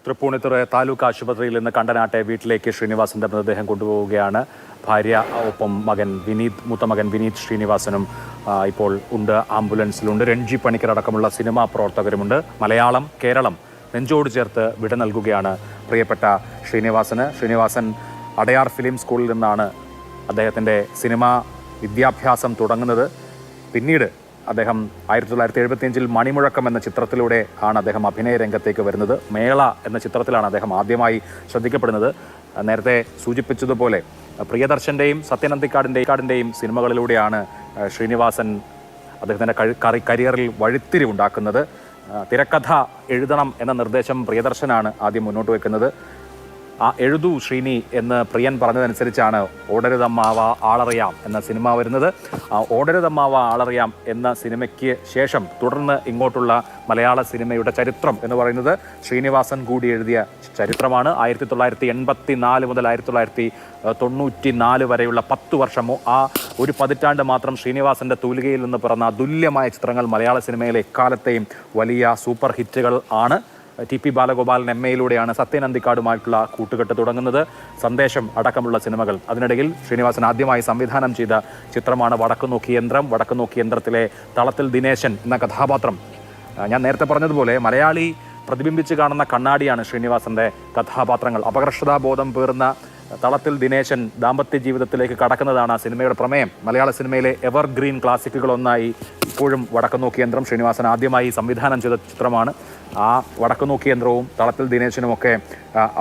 തൃപ്പൂണിത്തുറ താലൂക്ക് ആശുപത്രിയിൽ നിന്ന് കണ്ടനാട്ടെ വീട്ടിലേക്ക് ശ്രീനിവാസന്റെ മൃതദേഹം കൊണ്ടുപോവുകയാണ്. ഭാര്യ ഒപ്പം മകൻ വിനീത്, മൂത്ത മകൻ വിനീത് ശ്രീനിവാസനും ഇപ്പോൾ ഉണ്ട്, ആംബുലൻസിലുണ്ട്. രഞ്ജി പണിക്കർ അടക്കമുള്ള സിനിമാ പ്രവർത്തകരുമുണ്ട്. മലയാളം, കേരളം നെഞ്ചോട് ചേർത്ത് വിട നൽകുകയാണ് പ്രിയപ്പെട്ട ശ്രീനിവാസൻ അടയാർ ഫിലിം സ്കൂളിൽ നിന്നാണ് അദ്ദേഹത്തിൻ്റെ സിനിമാ വിദ്യാഭ്യാസം തുടങ്ങുന്നത്. പിന്നീട് അദ്ദേഹം 1975 മണിമുഴക്കം എന്ന ചിത്രത്തിലൂടെ ആണ് അദ്ദേഹം അഭിനയ രംഗത്തേക്ക് വരുന്നത്. മേള എന്ന ചിത്രത്തിലാണ് അദ്ദേഹം ആദ്യമായി ശ്രദ്ധിക്കപ്പെടുന്നത്. നേരത്തെ സൂചിപ്പിച്ചതുപോലെ പ്രിയദർശൻ്റെയും സത്യനന്ദിക്കാടിൻ്റെയും സിനിമകളിലൂടെയാണ് ശ്രീനിവാസൻ അദ്ദേഹത്തിൻ്റെ കരിയറിൽ വഴിത്തിരിവുണ്ടാക്കുന്നത്. തിരക്കഥ എഴുതണം എന്ന നിർദ്ദേശം പ്രിയദർശനാണ് ആദ്യം മുന്നോട്ട് വെക്കുന്നത്. എഴുതൂ ശ്രീനി എന്ന് പ്രിയൻ പറഞ്ഞതനുസരിച്ചാണ് ഓടരുതമ്മാവ ആളറിയാം എന്ന സിനിമ വരുന്നത്. ഓടരുതമ്മാവ ആളറിയാം എന്ന സിനിമയ്ക്ക് ശേഷം തുടർന്ന് ഇങ്ങോട്ടുള്ള മലയാള സിനിമയുടെ ചരിത്രം എന്ന് പറയുന്നത് ശ്രീനിവാസൻ കൂടി എഴുതിയ ചരിത്രമാണ്. 1984 മുതൽ 1994 വരെയുള്ള 10 വർഷമോ ആ ഒരു പതിറ്റാണ്ട് മാത്രം ശ്രീനിവാസന്റെ തൂലികയിൽ നിന്ന് പിറന്ന അതുല്യമായ ചിത്രങ്ങൾ മലയാള സിനിമയിലെ എക്കാലത്തെയും വലിയ സൂപ്പർ ഹിറ്റുകൾ ആണ്. ടി പി ബാലഗോപാലൻ എംഎയിലൂടെയാണ് സത്യനന്ദിക്കാടുമായിട്ടുള്ള കൂട്ടുകെട്ട് തുടങ്ങുന്നത്. സന്ദേശം അടക്കമുള്ള സിനിമകൾ. അതിനിടയിൽ ശ്രീനിവാസൻ ആദ്യമായി സംവിധാനം ചെയ്ത ചിത്രമാണ് വടക്കുനോക്കി യന്ത്രം. വടക്കുനോക്കി യന്ത്രത്തിലെ തളത്തിൽ ദിനേശൻ എന്ന കഥാപാത്രം, ഞാൻ നേരത്തെ പറഞ്ഞതുപോലെ മലയാളി പ്രതിബിംബിച്ച് കാണുന്ന കണ്ണാടിയാണ് ശ്രീനിവാസന്റെ കഥാപാത്രങ്ങൾ. അപകർഷതാബോധം പേറുന്ന തളത്തിൽ ദിനേശൻ ദാമ്പത്യ ജീവിതത്തിലേക്ക് കടക്കുന്നതാണ് ആ സിനിമയുടെ പ്രമേയം. മലയാള സിനിമയിലെ എവർഗ്രീൻ ക്ലാസിക്കുകളൊന്നായി ഇപ്പോഴും വടക്കുനോക്കി യന്ത്രം ശ്രീനിവാസൻ ആദ്യമായി സംവിധാനം ചെയ്ത ചിത്രമാണ്. ആ വടക്കുനോക്കി യന്ത്രവും തളത്തിൽ ദിനേശനുമൊക്കെ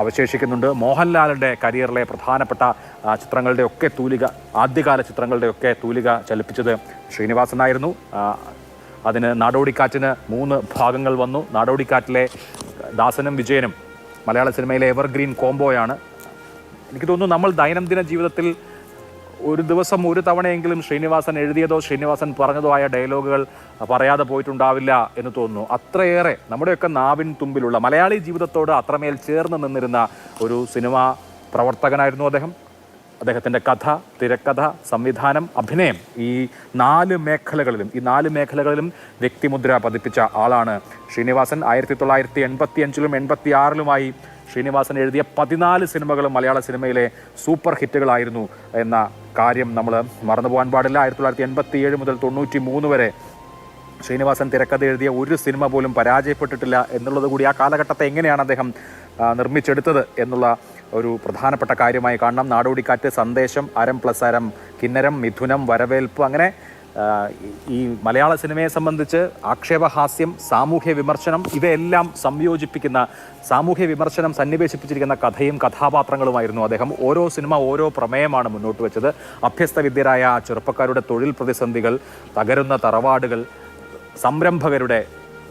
അവശേഷിക്കുന്നുണ്ട്. മോഹൻലാലിൻ്റെ കരിയറിലെ പ്രധാനപ്പെട്ട ചിത്രങ്ങളുടെയൊക്കെ തൂലിക, ആദ്യകാല ചിത്രങ്ങളുടെയൊക്കെ തൂലിക ചലിപ്പിച്ചത് ശ്രീനിവാസനായിരുന്നു. അതിന് നാടോടിക്കാറ്റിന് 3 ഭാഗങ്ങൾ വന്നു. നാടോടിക്കാറ്റിലെ ദാസനും വിജയനും മലയാള സിനിമയിലെ എവർഗ്രീൻ കോംബോയാണ്. എനിക്ക് തോന്നുന്നു നമ്മൾ ദൈനംദിന ജീവിതത്തിൽ ഒരു ദിവസം ഒരു തവണയെങ്കിലും ശ്രീനിവാസൻ എഴുതിയതോ ശ്രീനിവാസൻ പറഞ്ഞതോ ആയ ഡയലോഗുകൾ പറയാതെ പോയിട്ടുണ്ടാവില്ല എന്ന് തോന്നുന്നു. അത്രയേറെ നമ്മുടെയൊക്കെ നാവിൻ തുമ്പിലുള്ള മലയാളി ജീവിതത്തോട് അത്രമേൽ ചേർന്ന് നിന്നിരുന്ന ഒരു സിനിമാ പ്രവർത്തകനായിരുന്നു അദ്ദേഹം. അദ്ദേഹത്തിൻ്റെ കഥ, തിരക്കഥ, സംവിധാനം, അഭിനയം, ഈ 4 മേഖലകളിലും വ്യക്തിമുദ്ര പതിപ്പിച്ച ആളാണ് ശ്രീനിവാസൻ. 1985-ലും 86-ലുമായി ശ്രീനിവാസൻ എഴുതിയ 14 സിനിമകളും മലയാള സിനിമയിലെ സൂപ്പർ ഹിറ്റുകളായിരുന്നു എന്ന കാര്യം നമ്മൾ മറന്നുപോകാൻ പാടില്ല. 1987 മുതൽ 93 വരെ ശ്രീനിവാസൻ തിരക്കഥ എഴുതിയ ഒരു സിനിമ പോലും പരാജയപ്പെട്ടിട്ടില്ല എന്നുള്ളത് കൂടി ആ കാലഘട്ടത്തെ എങ്ങനെയാണ് അദ്ദേഹം നിർമ്മിച്ചെടുത്തത് എന്നുള്ള ഒരു പ്രധാനപ്പെട്ട കാര്യമായി കാണണം. നാടോടിക്കാറ്റ്, സന്ദേശം, അരം പ്ലസ് അരം, കിന്നരം, മിഥുനം, വരവേൽപ്പ്, അങ്ങനെ ഈ മലയാള സിനിമയെ സംബന്ധിച്ച് ആക്ഷേപഹാസ്യം, സാമൂഹ്യ വിമർശനം, ഇവയെല്ലാം സംയോജിപ്പിക്കുന്ന, സാമൂഹ്യ വിമർശനം സന്നിവേശിപ്പിച്ചിരിക്കുന്ന കഥയും കഥാപാത്രങ്ങളുമായിരുന്നു അദ്ദേഹം. ഓരോ സിനിമ ഓരോ പ്രമേയമാണ് മുന്നോട്ട് വെച്ചത്. അഭ്യസ്തവിദ്യരായ ചെറുപ്പക്കാരുടെ തൊഴിൽ പ്രതിസന്ധികൾ, തകരുന്ന തറവാടുകൾ,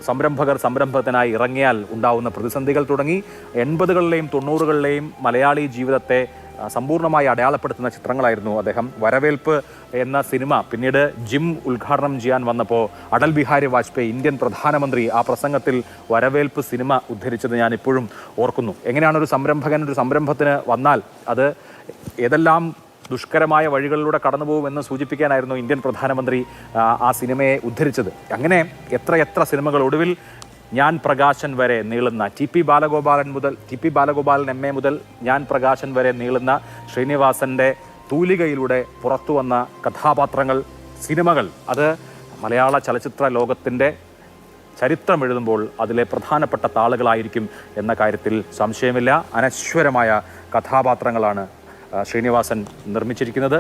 സംരംഭകർ സംരംഭത്തിനായി ഇറങ്ങിയാൽ ഉണ്ടാവുന്ന പ്രതിസന്ധികൾ തുടങ്ങി 80കളിലെയും 90കളിലെയും മലയാളി ജീവിതത്തെ സമ്പൂർണ്ണമായി അടയാളപ്പെടുത്തുന്ന ചിത്രങ്ങളായിരുന്നു അദ്ദേഹം. വരവേൽപ്പ് എന്ന സിനിമ പിന്നീട് ജിം ഉദ്ഘാടനം ചെയ്യാൻ വന്നപ്പോൾ അടൽ ബിഹാരി വാജ്പേയി, ഇന്ത്യൻ പ്രധാനമന്ത്രി, ആ പ്രസംഗത്തിൽ വരവേൽപ്പ് സിനിമ ഉദ്ധരിച്ചത് ഞാൻ ഇപ്പോഴും ഓർക്കുന്നു. എങ്ങനെയാണ് ഒരു സംരംഭകൻ ഒരു സംരംഭത്തിന് വന്നാൽ അത് ഏതെല്ലാം ദുഷ്കരമായ വഴികളിലൂടെ കടന്നു പോകുമെന്ന് സൂചിപ്പിക്കാനായിരുന്നു ഇന്ത്യൻ പ്രധാനമന്ത്രി ആ സിനിമയെ ഉദ്ധരിച്ചത്. അങ്ങനെ എത്ര സിനിമകൾ, ഒടുവിൽ ഞാൻ പ്രകാശൻ വരെ നീളുന്ന T P Balagopalan M A മുതൽ ഞാൻ പ്രകാശൻ വരെ നീളുന്ന ശ്രീനിവാസന്റെ തൂലികയിലൂടെ പുറത്തു വന്ന കഥാപാത്രങ്ങൾ, സിനിമകൾ, അത് മലയാള ചലച്ചിത്ര ലോകത്തിൻ്റെ ചരിത്രം എഴുതുമ്പോൾ അതിലെ പ്രധാനപ്പെട്ട താളുകളായിരിക്കും എന്ന കാര്യത്തിൽ സംശയമില്ല. അനശ്വരമായ കഥാപാത്രങ്ങളാണ് ശ്രീനിവാസൻ നിർമ്മിച്ചിരിക്കുന്നത്.